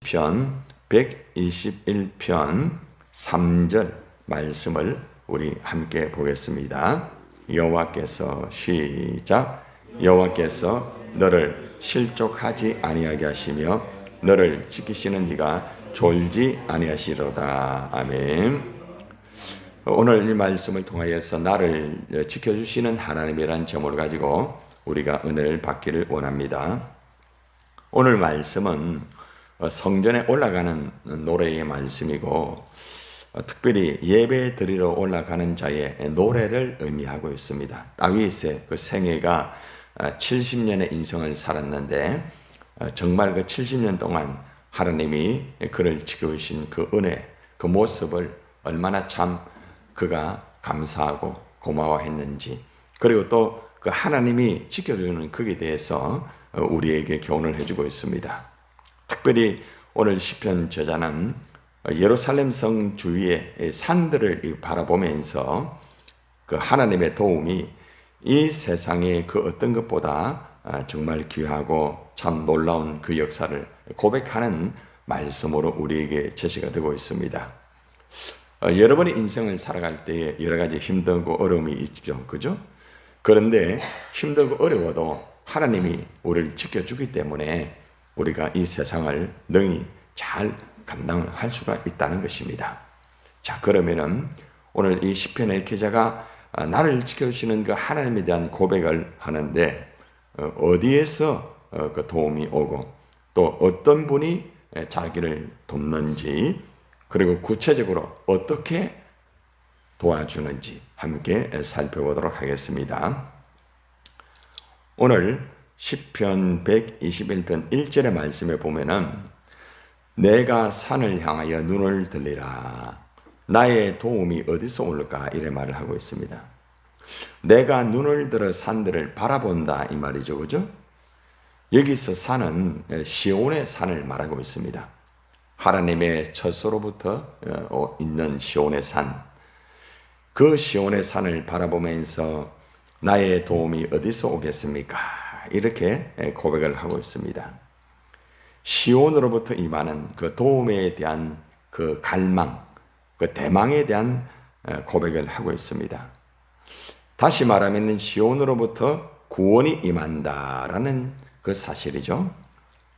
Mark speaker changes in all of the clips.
Speaker 1: 편 121편 3절 말씀을 우리 함께 보겠습니다. 여호와께서 시작. 여호와께서 너를 실족하지 아니하게 하시며 너를 지키시는 이가 졸지 아니하시로다. 아멘. 오늘 이 말씀을 통하여서 나를 지켜주시는 하나님이란 점을 가지고 우리가 은혜를 받기를 원합니다. 오늘 말씀은 성전에 올라가는 노래의 말씀이고 특별히 예배 드리러 올라가는 자의 노래를 의미하고 있습니다. 다윗의 그 생애가 70년의 인생을 살았는데 정말 그 70년 동안 하나님이 그를 지켜주신 그 은혜, 그 모습을 얼마나 참 그가 감사하고 고마워했는지, 그리고 또 그 하나님이 지켜주는 그에 대해서 우리에게 교훈을 해주고 있습니다. 특별히 오늘 시편 저자는 예루살렘 성 주위의 산들을 바라보면서 그 하나님의 도움이 이 세상의 그 어떤 것보다 정말 귀하고 참 놀라운 그 역사를 고백하는 말씀으로 우리에게 제시가 되고 있습니다. 여러분의 인생을 살아갈 때에 여러 가지 힘들고 어려움이 있죠. 그죠? 그런데 힘들고 어려워도 하나님이 우리를 지켜주기 때문에 우리가 이 세상을 능히 잘 감당을 할 수가 있다는 것입니다. 자, 그러면은 오늘 이 시편의 기자가 나를 지켜주시는 그 하나님에 대한 고백을 하는데 어디에서 그 도움이 오고 또 어떤 분이 자기를 돕는지, 그리고 구체적으로 어떻게 도와주는지 함께 살펴보도록 하겠습니다. 오늘 시편 121편 1절의 말씀에 보면은 내가 산을 향하여 눈을 들리라. 나의 도움이 어디서 올까? 이래 말을 하고 있습니다. 내가 눈을 들어 산들을 바라본다 이 말이죠. 그죠? 여기서 산은 시온의 산을 말하고 있습니다. 하나님의 첫소로부터 있는 시온의 산, 그 시온의 산을 바라보면서 나의 도움이 어디서 오겠습니까? 이렇게 고백을 하고 있습니다. 시온으로부터 임하는 그 도움에 대한 그 갈망, 그 대망에 대한 고백을 하고 있습니다. 다시 말하면 시온으로부터 구원이 임한다라는 그 사실이죠.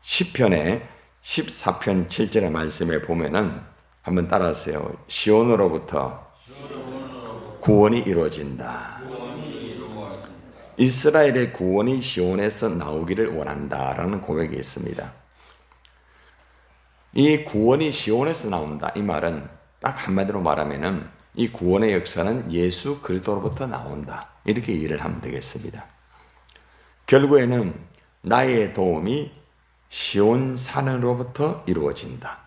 Speaker 1: 시편의 14편 7절의 말씀에 보면은 한번 따라하세요. 시온으로부터 구원이 이루어진다. 이스라엘의 구원이 시온에서 나오기를 원한다라는 고백이 있습니다. 이 구원이 시온에서 나온다 이 말은 딱 한마디로 말하면은 이 구원의 역사는 예수 그리스도로부터 나온다, 이렇게 이해를 하면 되겠습니다. 결국에는 나의 도움이 시온 산으로부터 이루어진다.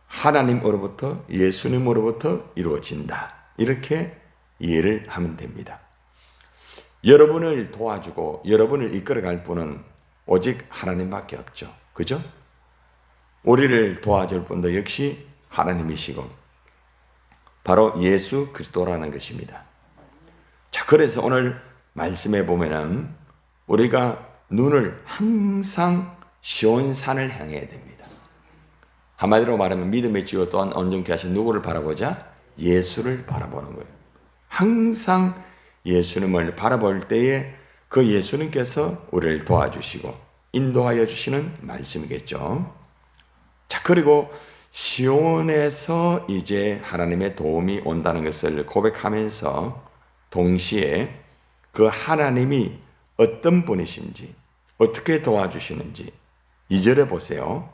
Speaker 1: 하나님으로부터, 예수님으로부터 이루어진다. 이렇게 이해를 하면 됩니다. 여러분을 도와주고 여러분을 이끌어갈 분은 오직 하나님밖에 없죠. 그죠? 우리를 도와줄 분도 역시 하나님이시고 바로 예수 그리스도라는 것입니다. 자, 그래서 오늘 말씀에 보면은 우리가 눈을 항상 시온 산을 향해야 됩니다. 한마디로 말하면 믿음의 지호 또한 온전케 하신 누구를 바라보자? 예수를 바라보는 거예요. 항상 예수님을 바라볼 때에 그 예수님께서 우리를 도와주시고 인도하여 주시는 말씀이겠죠. 자, 그리고 시온에서 이제 하나님의 도움이 온다는 것을 고백하면서 동시에 그 하나님이 어떤 분이신지, 어떻게 도와주시는지 2절에 보세요.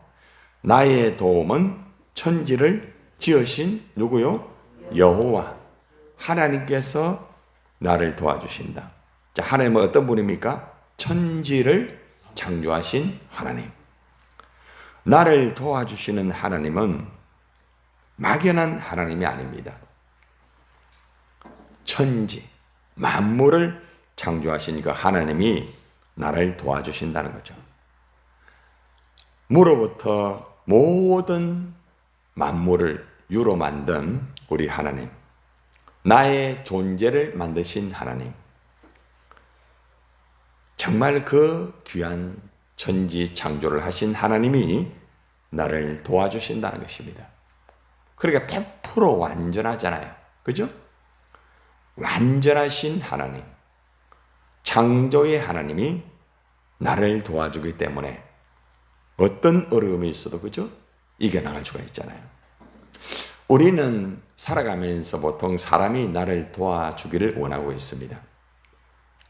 Speaker 1: 나의 도움은 천지를 지으신 누구요? 여호와. 하나님께서 나를 도와주신다. 자, 하나님은 어떤 분입니까? 천지를 창조하신 하나님. 나를 도와주시는 하나님은 막연한 하나님이 아닙니다. 천지, 만물을 창조하신 그 하나님이 나를 도와주신다는 거죠. 무로부터 모든 만물을 유로 만든 우리 하나님, 나의 존재를 만드신 하나님, 정말 그 귀한 천지 창조를 하신 하나님이 나를 도와주신다는 것입니다. 그러니까 100% 완전하잖아요. 그죠? 완전하신 하나님, 창조의 하나님이 나를 도와주기 때문에 어떤 어려움이 있어도 그죠? 이겨나갈 수가 있잖아요. 우리는 살아가면서 보통 사람이 나를 도와주기를 원하고 있습니다.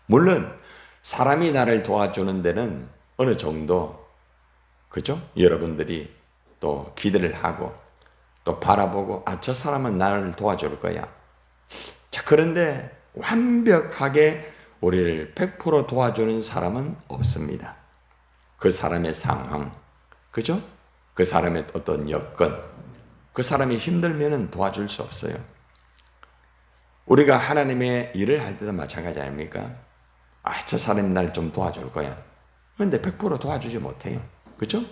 Speaker 1: 물론 사람이 나를 도와주는 데는 어느 정도 그죠? 여러분들이 또 기대를 하고 또 바라보고 저 사람은 나를 도와줄 거야. 자, 그런데 완벽하게 우리를 100% 도와주는 사람은 없습니다. 그 사람의 상황, 그죠? 그 사람의 어떤 여건, 그 사람이 힘들면은 도와줄 수 없어요. 우리가 하나님의 일을 할 때도 마찬가지 아닙니까? 저 사람이 날 좀 도와줄 거야. 그런데 100% 도와주지 못해요. 그죠?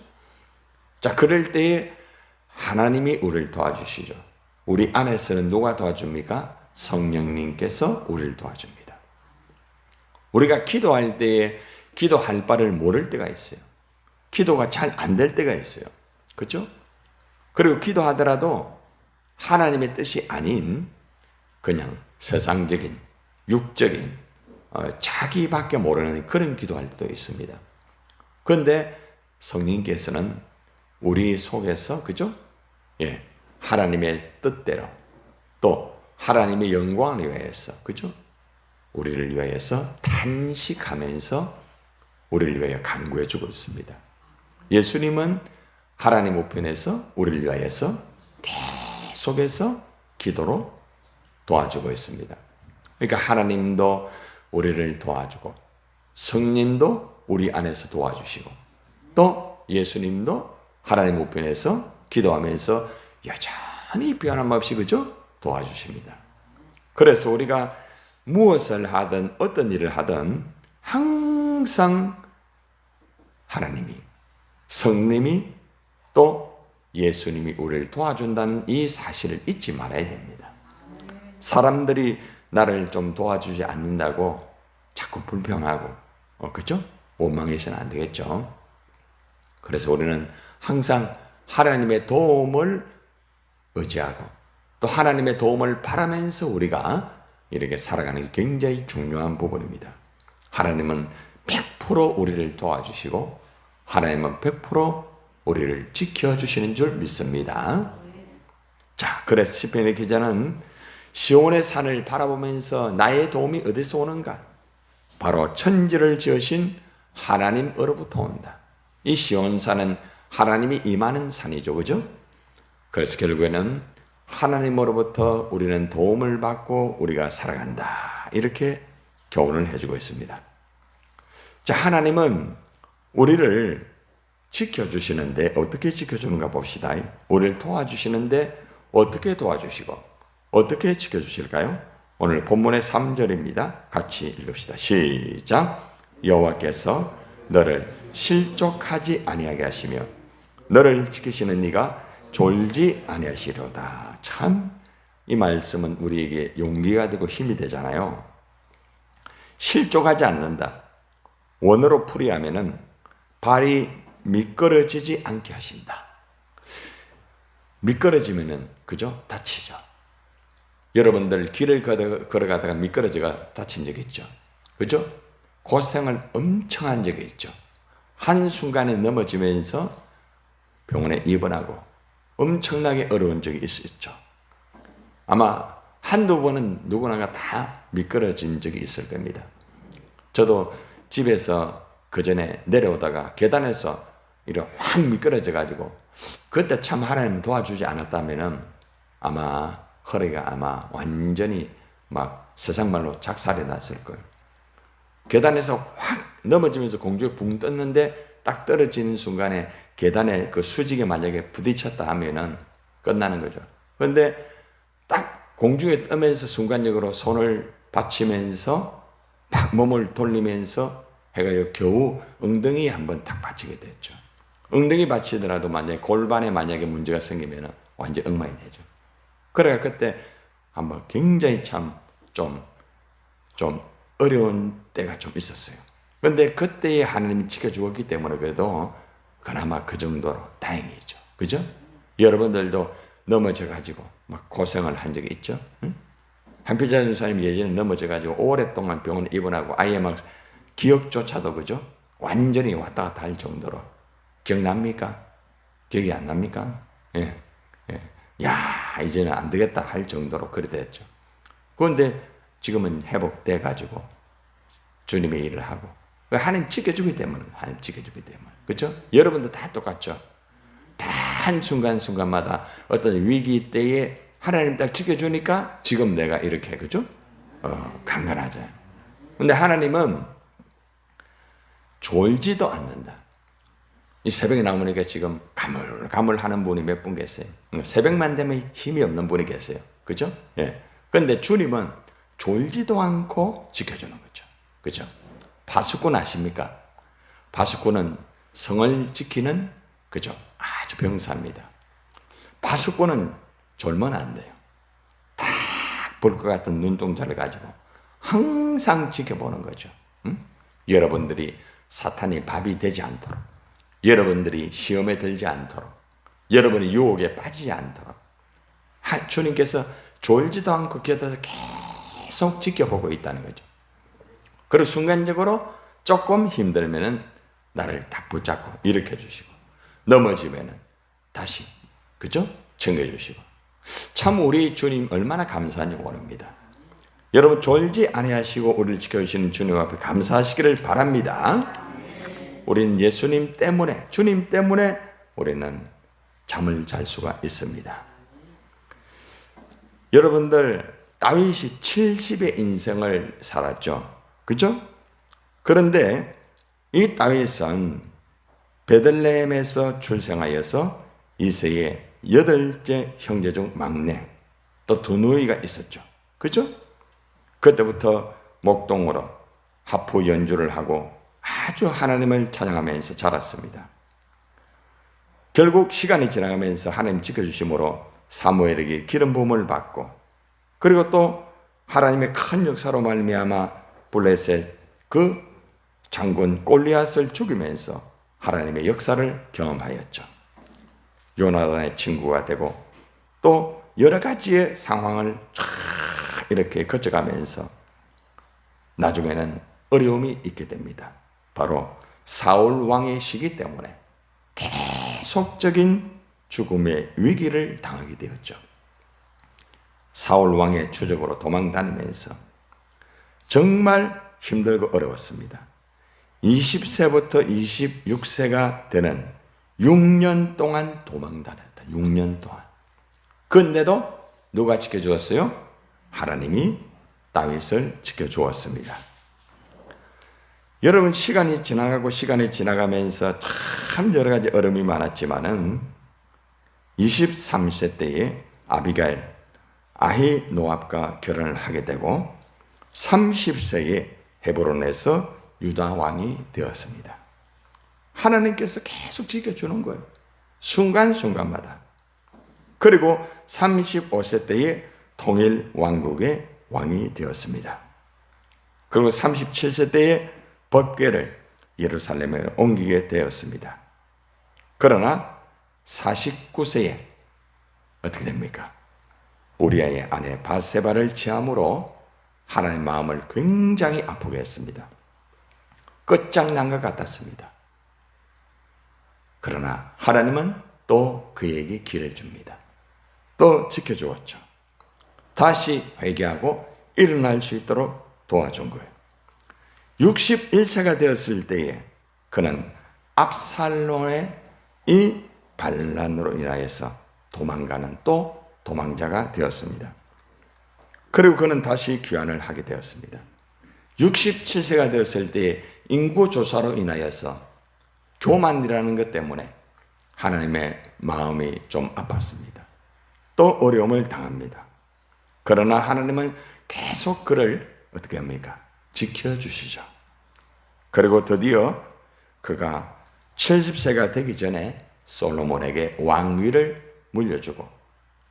Speaker 1: 자, 그럴 때에 하나님이 우리를 도와주시죠. 우리 안에서는 누가 도와줍니까? 성령님께서 우리를 도와줍니다. 우리가 기도할 때에 기도할 바를 모를 때가 있어요. 기도가 잘 안 될 때가 있어요. 그렇죠? 그리고 기도하더라도 하나님의 뜻이 아닌 그냥 세상적인, 육적인, 자기밖에 모르는 그런 기도할 때도 있습니다. 그런데 성령께서는 우리 속에서, 그죠? 예, 하나님의 뜻대로 또 하나님의 영광을 위하여서, 그죠? 우리를 위하여서 탄식하면서 우리를 위하여 간구해 주고 있습니다. 예수님은 하나님 우편에서 우리를 위하여서 계속해서 기도로 도와주고 있습니다. 그러니까 하나님도 우리를 도와주고 성령도 우리 안에서 도와주시고 또 예수님도 하나님 우편에서 기도하면서 여전히 변함없이 그죠? 도와주십니다. 그래서 우리가 무엇을 하든 어떤 일을 하든 항상 하나님이 성님이 또 예수님이 우리를 도와준다는 이 사실을 잊지 말아야 됩니다. 사람들이 나를 좀 도와주지 않는다고 자꾸 불평하고 그죠? 원망해서는 안 되겠죠. 그래서 우리는 항상 하나님의 도움을 의지하고 또 하나님의 도움을 바라면서 우리가 이렇게 살아가는 게 굉장히 중요한 부분입니다. 하나님은 100% 우리를 도와주시고 하나님은 100% 우리를 지켜주시는 줄 믿습니다. 자, 그래서 시편의 기자는 시온의 산을 바라보면서 나의 도움이 어디서 오는가? 바로 천지를 지으신 하나님으로부터 온다. 이 시온산은 하나님이 임하는 산이죠. 그죠? 그래서 결국에는 하나님으로부터 우리는 도움을 받고 우리가 살아간다. 이렇게 교훈을 해주고 있습니다. 자, 하나님은 우리를 지켜주시는데 어떻게 지켜주는가 봅시다. 우리를 도와주시는데 어떻게 도와주시고 어떻게 지켜주실까요? 오늘 본문의 3절입니다. 같이 읽읍시다. 시작. 여호와께서 너를 실족하지 아니하게 하시며 너를 지키시는 이가 졸지 아니하시려다. 참 이 말씀은 우리에게 용기가 되고 힘이 되잖아요. 실족하지 않는다. 원어로 풀이하면은 발이 미끄러지지 않게 하신다. 미끄러지면은 그죠? 다치죠. 여러분들 길을 걸어가다가 미끄러져가 다친 적 있죠. 그죠? 고생을 엄청 한 적이 있죠. 한순간에 넘어지면서 병원에 입원하고 엄청나게 어려운 적이 있었죠. 아마 한두 번은 누구나가 다 미끄러진 적이 있을 겁니다. 저도 집에서 그 전에 내려오다가 계단에서 이렇게 확 미끄러져 가지고 그때 참 하나님 도와주지 않았다면은 아마 허리가 아마 완전히 막 세상 말로 작살이 났을 거예요. 계단에서 확 넘어지면서 공중에 붕 떴는데 딱 떨어지는 순간에 계단에 그 수직에 만약에 부딪혔다 하면은 끝나는 거죠. 그런데 딱 공중에 뜨면서 순간적으로 손을 받치면서 막 몸을 돌리면서 해가 겨우 엉덩이에 한번 딱 받치게 됐죠. 엉덩이 받치더라도 만약에 골반에 만약에 문제가 생기면 완전 엉망이 되죠. 그래가 그때 한번 굉장히 참 좀 어려운 때가 좀 있었어요. 그런데 그때에 하나님이 지켜주었기 때문에 그래도 그나마 그 정도로 다행이죠. 그죠? 여러분들도 넘어져가지고 막 고생을 한 적이 있죠? 응? 한필자 전사님 예전에 넘어져가지고 오랫동안 병원 입원하고 아예 막 기억조차도 그죠? 완전히 왔다 갔다 할 정도로. 기억납니까? 기억이 안 납니까? 예. 예. 야, 이제는 안 되겠다 할 정도로 그래 됐죠. 그런데 지금은 회복돼가지고 주님의 일을 하고. 하나님 지켜주기 때문에, 하나님 지켜주기 때문에. 그죠? 여러분도 다 똑같죠? 다 한 순간순간마다 어떤 위기 때에 하나님 딱 지켜주니까 지금 내가 이렇게, 그죠? 강건하죠. 근데 하나님은 졸지도 않는다. 이 새벽에 나오니까 지금 가물가물하는 분이 몇 분 계세요. 새벽만 되면 힘이 없는 분이 계세요. 그죠? 예. 근데 주님은 졸지도 않고 지켜주는 거죠. 그죠? 파수꾼 아십니까? 파수꾼은 성을 지키는, 그죠? 아주 병사입니다. 파수꾼은 졸면 안 돼요. 딱 볼 것 같은 눈동자를 가지고 항상 지켜보는 거죠. 응? 여러분들이 사탄이 밥이 되지 않도록, 여러분들이 시험에 들지 않도록, 여러분이 유혹에 빠지지 않도록 주님께서 졸지도 않고 곁에서 계속 지켜보고 있다는 거죠. 그리고 순간적으로 조금 힘들면은 나를 딱 붙잡고 일으켜 주시고, 넘어지면은 다시, 그죠? 챙겨주시고. 참 우리 주님 얼마나 감사한지 모릅니다. 여러분 졸지 아니하시고 우리를 지켜주시는 주님 앞에 감사하시기를 바랍니다. 우리는 예수님 때문에, 주님 때문에 우리는 잠을 잘 수가 있습니다. 여러분들 다윗이 70의 인생을 살았죠. 그죠? 그런데 이 다윗은 베들레헴에서 출생하여서 이새의 8째 형제 중 막내, 또 두 누이가 있었죠. 그죠? 그때부터 목동으로 하프 연주를 하고 아주 하나님을 찬양하면서 자랐습니다. 결국 시간이 지나가면서 하나님 지켜주심으로 사무엘에게 기름 부음을 받고, 그리고 또 하나님의 큰 역사로 말미암아 블레셋 그 장군 골리앗을 죽이면서 하나님의 역사를 경험하였죠. 요나단의 친구가 되고 또 여러 가지의 상황을 쫙 이렇게 거쳐가면서 나중에는 어려움이 있게 됩니다. 바로 사울 왕의 시기 때문에 계속적인 죽음의 위기를 당하게 되었죠. 사울 왕의 추적으로 도망다니면서 정말 힘들고 어려웠습니다. 20세부터 26세가 되는 6년 동안 도망다녔다. 6년 동안. 그런데도 누가 지켜주었어요? 하나님이 다윗을 지켜주었습니다. 여러분, 시간이 지나가면서 참 여러 가지 어려움이 많았지만은 23세 때에 아비가일, 아히노압과 결혼을 하게 되고 30세에 헤브론에서 유다 왕이 되었습니다. 하나님께서 계속 지켜주는 거예요. 순간순간마다. 그리고 35세 때에 통일 왕국의 왕이 되었습니다. 그리고 37세 때에 법궤를 예루살렘에 옮기게 되었습니다. 그러나 49세에 어떻게 됩니까? 우리아의 아내 바세바를 취함으로 하나님의 마음을 굉장히 아프게 했습니다. 끝장난 것 같았습니다. 그러나 하나님은 또 그에게 길을 줍니다. 또 지켜주었죠. 다시 회개하고 일어날 수 있도록 도와준 거예요. 61세가 되었을 때에 그는 압살롬의 이 반란으로 인하여서 도망가는 또 도망자가 되었습니다. 그리고 그는 다시 귀환을 하게 되었습니다. 67세가 되었을 때에 인구조사로 인하여서 교만이라는 것 때문에 하나님의 마음이 좀 아팠습니다. 또 어려움을 당합니다. 그러나 하나님은 계속 그를 어떻게 합니까? 지켜주시죠. 그리고 드디어 그가 70세가 되기 전에 솔로몬에게 왕위를 물려주고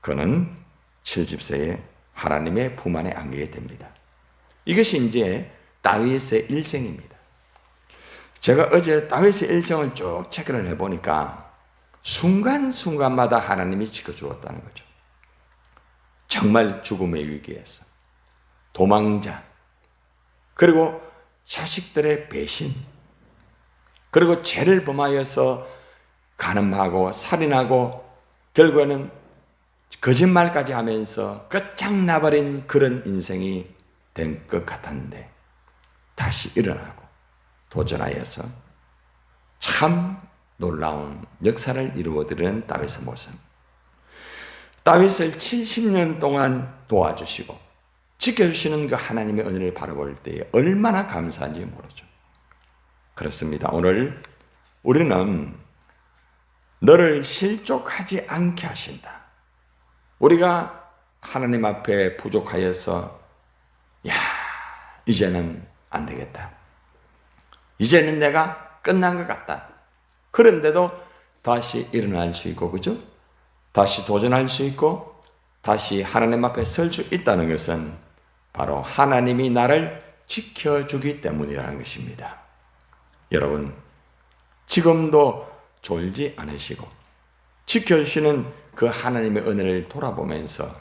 Speaker 1: 그는 70세에 하나님의 품 안에 안기게 됩니다. 이것이 이제 다윗의 일생입니다. 제가 어제 다윗의 일생을 쭉 체크를 해보니까 순간순간마다 하나님이 지켜주었다는 거죠. 정말 죽음의 위기에서, 도망자, 그리고 자식들의 배신, 그리고 죄를 범하여서 간음하고 살인하고 결국에는 거짓말까지 하면서 끝장나버린 그런 인생이 된 것 같았는데 다시 일어나고 도전하여서 참 놀라운 역사를 이루어드리는 다윗의 모습. 다윗을 70년 동안 도와주시고 지켜주시는 그 하나님의 은혜를 바라볼 때에 얼마나 감사한지 모르죠. 그렇습니다. 오늘 우리는 너를 실족하지 않게 하신다. 우리가 하나님 앞에 부족하여서 이제는 안 되겠다. 이제는 내가 끝난 것 같다. 그런데도 다시 일어날 수 있고, 그죠? 다시 도전할 수 있고 다시 하나님 앞에 설 수 있다는 것은 바로 하나님이 나를 지켜주기 때문이라는 것입니다. 여러분, 지금도 졸지 않으시고 지켜주시는 그 하나님의 은혜를 돌아보면서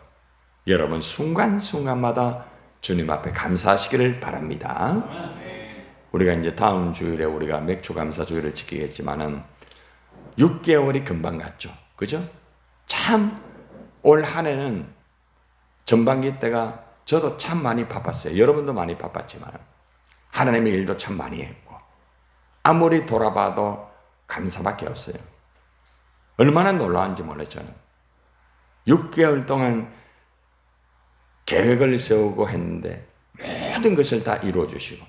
Speaker 1: 여러분 순간순간마다 주님 앞에 감사하시기를 바랍니다. 우리가 이제 다음 주일에 우리가 맥주 감사 주일을 지키겠지만은 6개월이 금방 갔죠. 그죠? 참 올 한 해는 전반기 때가 저도 참 많이 바빴어요. 여러분도 많이 바빴지만 하나님의 일도 참 많이 했고 아무리 돌아봐도 감사밖에 없어요. 얼마나 놀라운지 몰라요. 저는 6개월 동안 계획을 세우고 했는데 모든 것을 다 이루어 주시고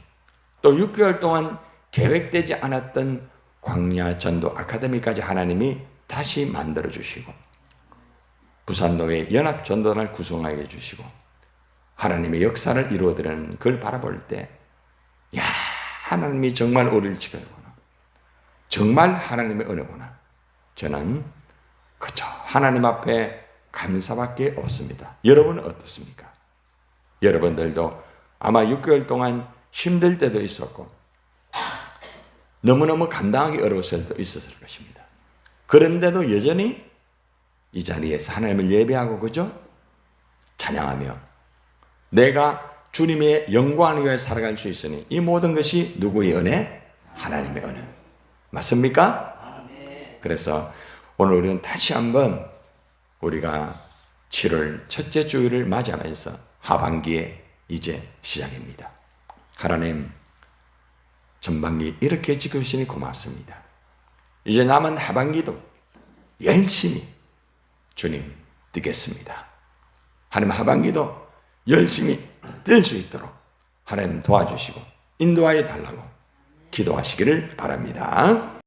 Speaker 1: 또 6개월 동안 계획되지 않았던 광야 전도 아카데미까지 하나님이 다시 만들어 주시고 부산노회 연합 전도단을 구성하게 해주시고 하나님의 역사를 이루어드리는 그걸 바라볼 때 하나님이 정말 우리를 지켜주구나. 정말 하나님의 은혜구나. 저는 그저 하나님 앞에 감사밖에 없습니다. 여러분은 어떻습니까? 여러분들도 아마 6개월 동안 힘들 때도 있었고 너무너무 감당하기 어려웠을 때도 있었을 것입니다. 그런데도 여전히 이 자리에서 하나님을 예배하고 그죠? 찬양하며 내가 주님의 영광을 위해 살아갈 수 있으니 이 모든 것이 누구의 은혜? 하나님의 은혜. 맞습니까? 그래서 오늘 우리는 다시 한번 우리가 7월 첫째 주일을 맞이하면서 하반기에 이제 시작입니다. 하나님 전반기 이렇게 지켜주시니 고맙습니다. 이제 남은 하반기도 열심히 주님 뛰겠습니다. 하나님 하반기도 열심히 뛸 수 있도록 하나님 도와주시고 인도하여 달라고 기도하시기를 바랍니다.